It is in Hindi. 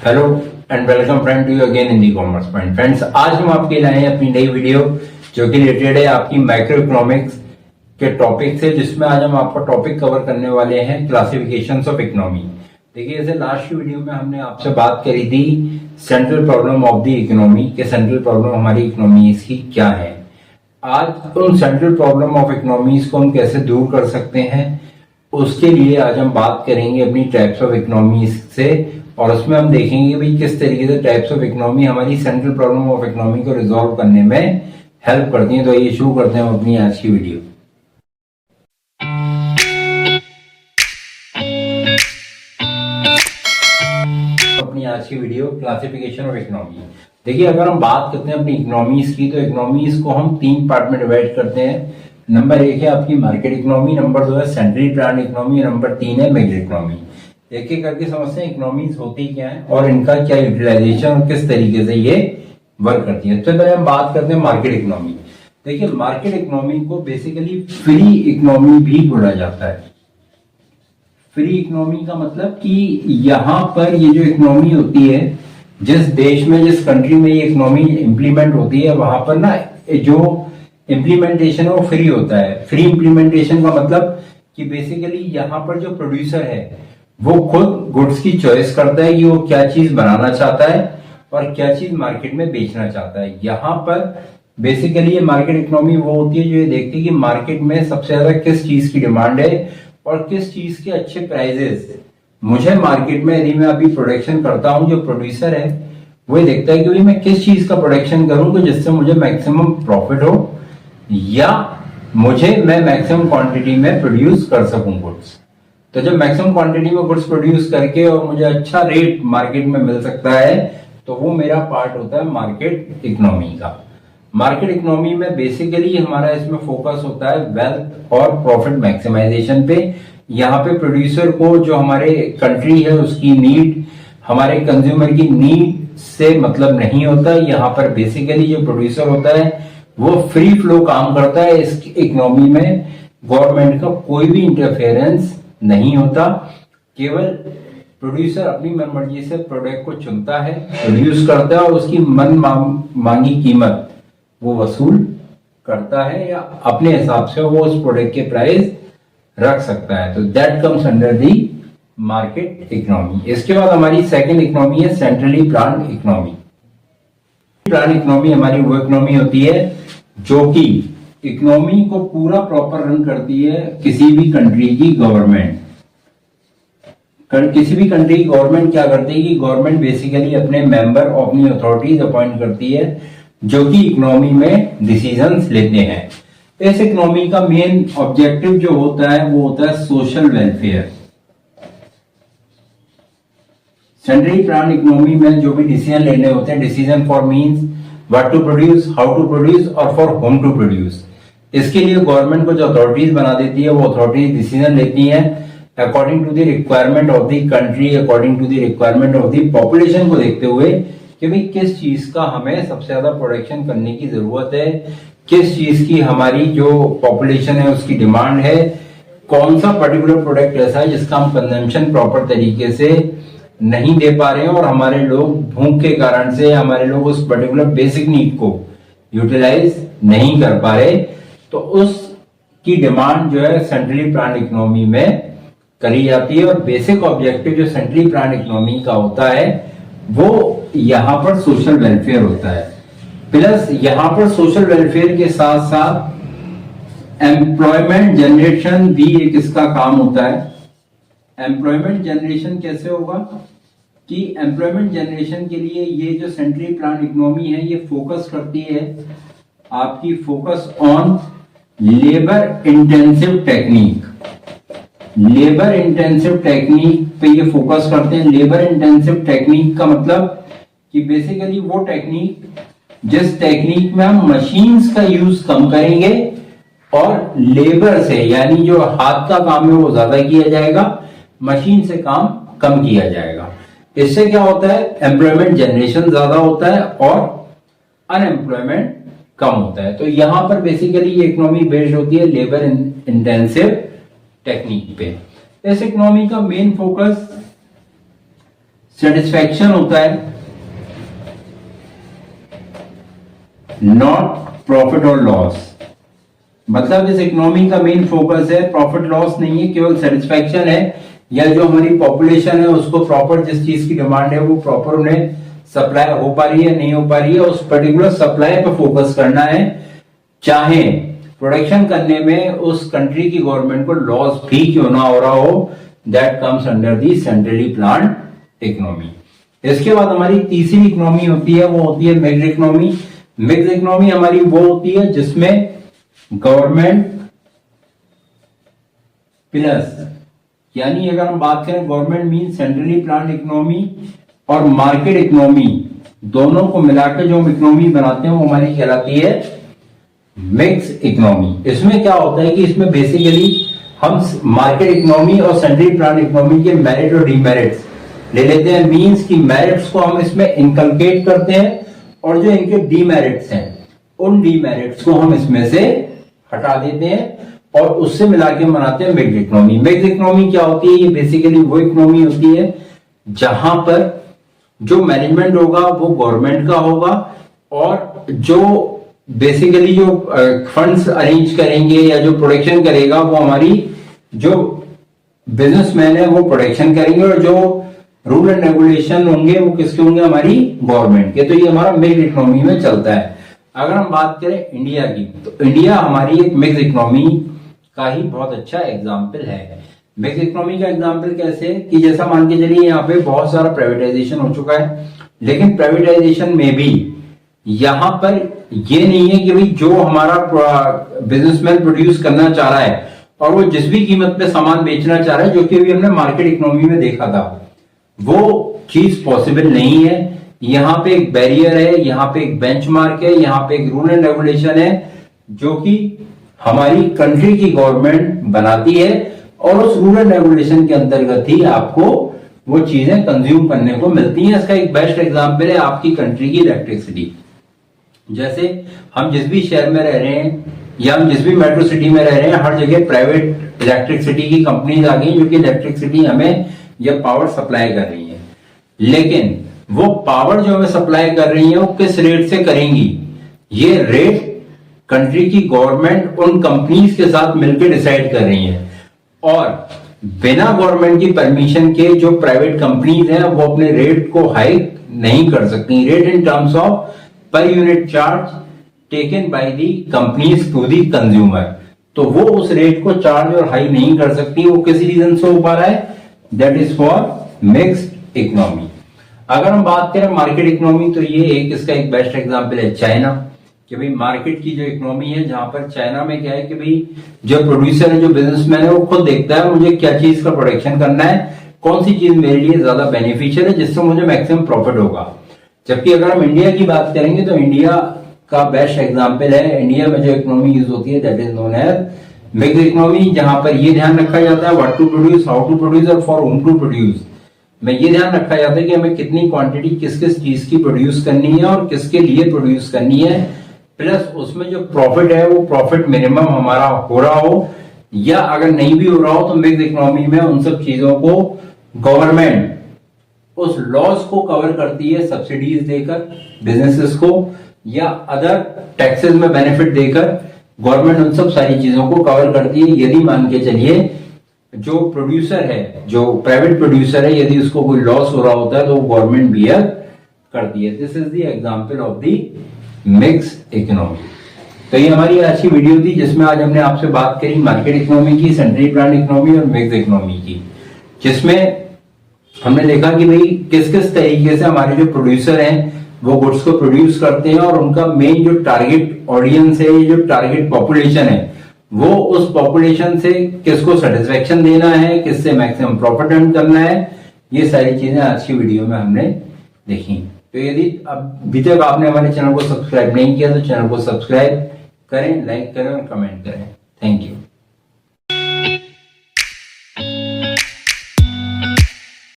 Hello and welcome friend to you again in the commerce point. Friends, आज हम आपके लाए हैं अपनी नई वीडियो जो कि रिलेटेड है आपकी माइक्रो इकोनॉमिक्स के टॉपिक से, जिसमें आज हम आपका टॉपिक कवर करने वाले हैं क्लासिफिकेशंस ऑफ इकोनॉमी। देखिए, जैसे लास्ट की वीडियो में हमने आपसे बात करी थी central problem of the economy के सेंट्रल प्रॉब्लम हमारी इकोनॉमी की क्या है। आज उन सेंट्रल प्रॉब्लम ऑफ इकोनॉमीज को हम कैसे दूर कर सकते हैं, उसके लिए आज हम बात करेंगे अपनी टाइप्स ऑफ इकोनॉमीज से, और उसमें हम देखेंगे भाई किस तरीके से टाइप्स ऑफ इकोनॉमी हमारी सेंट्रल प्रॉब्लम ऑफ इकोनॉमी को रिजॉल्व करने में हेल्प करती हैं। तो ये शुरू करते हैं हम अपनी आज की वीडियो। अपनी आज की वीडियो क्लासिफिकेशन ऑफ इकोनॉमी। देखिए, अगर हम बात करते हैं अपनी इकोनॉमीज की, तो इकोनॉमीज को हम 3 पार्ट में डिवाइड करते हैं। नंबर 1 है आपकी मार्केट इकोनॉमी, नंबर 2 है सेंट्रली प्लान्ड इकोनॉमी, नंबर 3 है मैक्रो इकोनॉमी। एक एक करके समझते हैं इकोनॉमीज होती क्या है और इनका क्या यूटिलाइजेशन और किस तरीके से ये वर्क करती है। सबसे पहले हम बात करते हैं मार्केट इकोनॉमी। देखिए, मार्केट इकोनॉमी को बेसिकली फ्री इकोनॉमी भी बोला जाता है। फ्री इकोनॉमी का मतलब कि यहाँ पर ये जो इकोनॉमी होती है, जिस देश में जिस कंट्री में ये इकोनॉमी इंप्लीमेंट होती है, वहां पर ना जो इम्प्लीमेंटेशन है वो फ्री होता है। फ्री इम्प्लीमेंटेशन का मतलब कि बेसिकली यहाँ पर जो प्रोड्यूसर है वो खुद गुड्स की चॉइस करता है कि वो क्या चीज बनाना चाहता है और क्या चीज मार्केट में बेचना चाहता है। यहाँ पर बेसिकली ये मार्केट इकोनॉमी वो होती है जो ये देखती है कि मार्केट में सबसे ज्यादा किस चीज की डिमांड है और किस चीज के अच्छे प्राइजेस मुझे मार्केट में, यदि मैं अभी प्रोडक्शन करता हूं, जो प्रोड्यूसर है वो ये देखता है कि मैं किस चीज का प्रोडक्शन करूं जिससे मुझे मैक्सिमम प्रॉफिट हो या मैं मैक्सिमम क्वांटिटी में प्रोड्यूस कर सकूं गुड्स। तो जब मैक्सिमम क्वांटिटी में गुड्स प्रोड्यूस करके और मुझे अच्छा रेट मार्केट में मिल सकता है, तो वो मेरा पार्ट होता है मार्केट इकोनॉमी का। मार्केट इकोनॉमी में बेसिकली हमारा इसमें फोकस होता है वेल्थ और प्रॉफिट मैक्सिमाइजेशन पे। यहाँ पे प्रोड्यूसर को जो हमारे कंट्री है उसकी नीड, हमारे कंज्यूमर की नीड से मतलब नहीं होता। यहाँ पर बेसिकली जो प्रोड्यूसर होता है वो फ्री फ्लो काम करता है। इस इकोनॉमी में गवर्नमेंट का कोई भी इंटरफेरेंस नहीं होता। केवल प्रोड्यूसर अपनी मनमर्जी से प्रोडक्ट को चुनता है, प्रोड्यूस करता है और उसकी मन मांगी कीमत वो वसूल करता है या अपने हिसाब से वो उस प्रोडक्ट के प्राइस रख सकता है। तो that comes under the market economy. इसके बाद हमारी सेकंड इकोनॉमी है centrally planned economy. Planned economy हमारी वो इकोनॉमी होती है जो कि इकोनॉमी को पूरा प्रॉपर रन करती है किसी भी कंट्री की गवर्नमेंट। किसी भी कंट्री की गवर्नमेंट क्या करती है कि गवर्नमेंट बेसिकली अपने मेंबर और अपनी अथॉरिटीज अपॉइंट करती है जो कि इकोनॉमी में डिसीजंस लेते हैं। इस इकोनॉमी का मेन ऑब्जेक्टिव जो होता है वो होता है social welfare. Centrally planned economy में जो भी डिसीजन लेने होते हैं, decision for means what to produce, how to produce और फॉर होम टू प्रोड्यूस, इसके लिए गवर्नमेंट को जो अथॉरिटीज बना देती है वो अथॉरिटीज डिसीजन लेती हैं according to the requirement of the country, according to the requirement of the population को देखते हुए कि भाई किस चीज का हमें सबसे ज्यादा प्रोडक्शन करने की जरूरत है, किस चीज की हमारी जो पॉपुलेशन है उसकी डिमांड है, कौन सा पर्टिकुलर प्रोडक्ट ऐसा है जिसका हम कंजम्पशन प्रॉपर तरीके से नहीं दे पा रहे हैं और हमारे लोग भूख के कारण से हमारे लोग उस पर्टिकुलर बेसिक नीड को यूटिलाइज नहीं कर पा रहे। तो उसकी डिमांड जो है सेंट्रली प्लान्ड इकोनॉमी में करी जाती है। और बेसिक ऑब्जेक्टिव जो सेंट्रली प्लान्ड इकोनॉमी का होता है वो यहाँ पर सोशल वेलफेयर होता है। प्लस यहाँ पर सोशल वेलफेयर के साथ साथ एम्प्लॉयमेंट जनरेशन भी एक इसका काम होता है। एम्प्लॉयमेंट जनरेशन कैसे होगा कि एम्प्लॉयमेंट जनरेशन के लिए ये जो सेंट्रली प्लान्ड इकोनॉमी है ये फोकस करती है आपकी focus on labour intensive technique. Labour intensive technique पे ये फोकस करते हैं। लेबर इंटेंसिव टेक्निक का मतलब कि बेसिकली वो टेक्निक जिस टेक्निक में हम मशीन्स का यूज कम करेंगे और लेबर से, यानी जो हाथ का काम है वो ज्यादा किया जाएगा, मशीन से काम कम किया जाएगा। इससे क्या होता है, एम्प्लॉयमेंट जनरेशन ज्यादा होता है और अनएम्प्लॉयमेंट कम होता है। तो यहां पर बेसिकली ये इकोनॉमी बेस्ड होती है लेबर इंटेंसिव टेक्निक पे। इस इकोनॉमी का मेन फोकस सेटिस्फैक्शन होता है, नॉट प्रॉफिट और लॉस। मतलब इस इकोनॉमी का मेन फोकस है प्रॉफिट लॉस नहीं है, केवल सेटिस्फैक्शन है, या जो हमारी पॉपुलेशन है उसको प्रॉपर जिस चीज की डिमांड है वो प्रॉपर उन्हें सप्लाई हो पा रही है नहीं हो पा रही है, उस पर्टिकुलर सप्लाई पर फोकस करना है। चाहे प्रोडक्शन करने में उस कंट्री की गवर्नमेंट को लॉस भी क्यों ना हो रहा हो, that comes under the centrally planned economy. इसके बाद हमारी तीसरी इकोनॉमी होती है, वो होती है मिक्स्ड इकोनॉमी। मिक्स्ड इकोनॉमी हमारी वो होती है जिसमें गवर्नमेंट प्लस, यानी अगर हम बात करें government mean centrally planned economy और मार्केट इकोनॉमी, दोनों को मिलाकर जो हम इकोनॉमी बनाते हैं वो हमारी कहलाती है मिक्स इकोनॉमी। इसमें क्या होता है कि इसमें बेसिकली हम मार्केट इकोनॉमी और सेंट्रली प्लान्ड इकोनॉमी के मेरिट और डीमेरिट्स ले लेते हैं। मींस की मेरिट्स को हम इसमें इनकलकेट करते हैं और जो इनके डीमेरिट्स हैं उन डीमेरिट्स को हम इसमें से हटा देते हैं और उससे मिला के बनाते हैं मिक्स्ड इकोनॉमी। मिक्स्ड इकोनॉमी क्या होती है? ये बेसिकली वो इकोनॉमी होती है जहां पर जो मैनेजमेंट होगा वो गवर्नमेंट का होगा और जो बेसिकली जो फंड्स अरेंज करेंगे या जो प्रोडक्शन करेगा वो हमारी जो बिजनेसमैन है वो प्रोडक्शन करेंगे और जो रूल एंड रेगुलेशन होंगे वो किसके होंगे? हमारी गवर्नमेंट के। तो ये हमारा मिक्स्ड इकोनॉमी में चलता है। अगर हम बात करें इंडिया की, तो इंडिया हमारी एक मिक्स्ड इकोनॉमी का ही बहुत अच्छा एग्जाम्पल है। मिक्स्ड इकोनॉमी का एग्जाम्पल कैसे कि जैसा मान के चलिए यहाँ पे बहुत सारा प्राइवेटाइजेशन हो चुका है, लेकिन प्राइवेटाइजेशन में भी यहाँ पर ये नहीं है कि भाई जो हमारा बिजनेसमैन प्रोड्यूस करना चाह रहा है और वो जिस भी कीमत पे सामान बेचना चाह रहा है, जो कि अभी हमने मार्केट इकोनॉमी में देखा था, वो चीज पॉसिबल नहीं है। यहाँ पे एक बैरियर है, यहाँ पे एक बेंचमार्क है, यहाँ पे एक रूल एंड रेगुलेशन है जो कि हमारी कंट्री की गवर्नमेंट बनाती है और उस रूल एंड रेगुलेशन के अंतर्गत ही आपको वो चीजें कंज्यूम करने को मिलती हैं। इसका एक बेस्ट एग्जांपल है आपकी कंट्री की इलेक्ट्रिसिटी। जैसे हम जिस भी शहर में रह रहे हैं या हम जिस भी मेट्रो सिटी में रह रहे हैं, हर जगह प्राइवेट इलेक्ट्रिसिटी की कंपनीज आ गई जो कि इलेक्ट्रिसिटी हमें या पावर सप्लाई कर रही है। लेकिन वो पावर जो हमें सप्लाई कर रही है वो किस रेट से करेंगी? ये रेट कंट्री की गवर्नमेंट उन कंपनीज के साथ मिलकर डिसाइड कर रही है और बिना गवर्नमेंट की परमिशन के जो प्राइवेट कंपनीज हैं वो अपने रेट को हाइक नहीं कर सकती। Rate in terms of per unit charge taken by the companies to the consumer. तो वो उस रेट को चार्ज और हाई नहीं कर सकती। वो किस रीजन से हो पा रहा है? That is for mixed economy. अगर हम बात करें मार्केट इकोनॉमी, तो ये एक इसका एक बेस्ट एग्जांपल है चाइना। कि भाई मार्केट की जो इकोनॉमी है, जहां पर चाइना में क्या है कि भाई जो प्रोड्यूसर है, जो बिजनेसमैन है, वो खुद देखता है मुझे क्या चीज का प्रोडक्शन करना है, कौन सी चीज मेरे लिए ज्यादा बेनिफिशियल है, जिससे मुझे मैक्सिमम प्रॉफिट होगा। जबकि अगर हम इंडिया की बात करेंगे तो इंडिया का बेस्ट एग्जाम्पल है, इंडिया में जो इकोनॉमी यूज होती है that is known as mixed economy, जहां पर ये ध्यान रखा जाता है what to produce, how to produce और फॉर होम टू प्रोड्यूस। में ये ध्यान रखा जाता है कि हमें कितनी क्वांटिटी किस किस चीज की प्रोड्यूस करनी है और किसके लिए प्रोड्यूस करनी है, प्लस उसमें जो प्रॉफिट है वो प्रॉफिट मिनिमम हमारा हो रहा हो, या अगर नहीं भी हो रहा हो तो मिक्स्ड इकोनॉमी में उन सब चीजों को गवर्नमेंट उस लॉस को कवर करती है सब्सिडीज देकर बिजनेसेस को, या अदर टैक्सेस में बेनिफिट देकर गवर्नमेंट उन सब सारी चीजों को कवर करती है। यदि मान के चलिए जो प्रोड्यूसर है, जो प्राइवेट प्रोड्यूसर है, यदि उसको कोई लॉस हो रहा होता है तो गवर्नमेंट बियर करती है। This is the example of the mixed economy. तो ये हमारी आज की वीडियो थी जिसमें आज हमने आपसे बात करी मार्केट इकोनॉमी की, सेंट्रली प्लान्ड इकोनॉमी और मिक्स्ड इकोनॉमी की, जिसमें हमने देखा कि भाई किस किस तरीके से हमारे जो प्रोड्यूसर हैं वो गुड्स को प्रोड्यूस करते हैं और उनका मेन जो टारगेट ऑडियंस है, जो टारगेट पॉपुलेशन है, वो उस पॉपुलेशन से किसको सेटिस्फेक्शन देना है, किससे मैक्सिमम प्रॉफिट अर्न करना है। ये सारी चीजें आज की वीडियो में हमने देखी। तो यदि अभी तक आपने हमारे चैनल को सब्सक्राइब नहीं किया तो चैनल को सब्सक्राइब करें, लाइक करें और कमेंट करें। Thank you.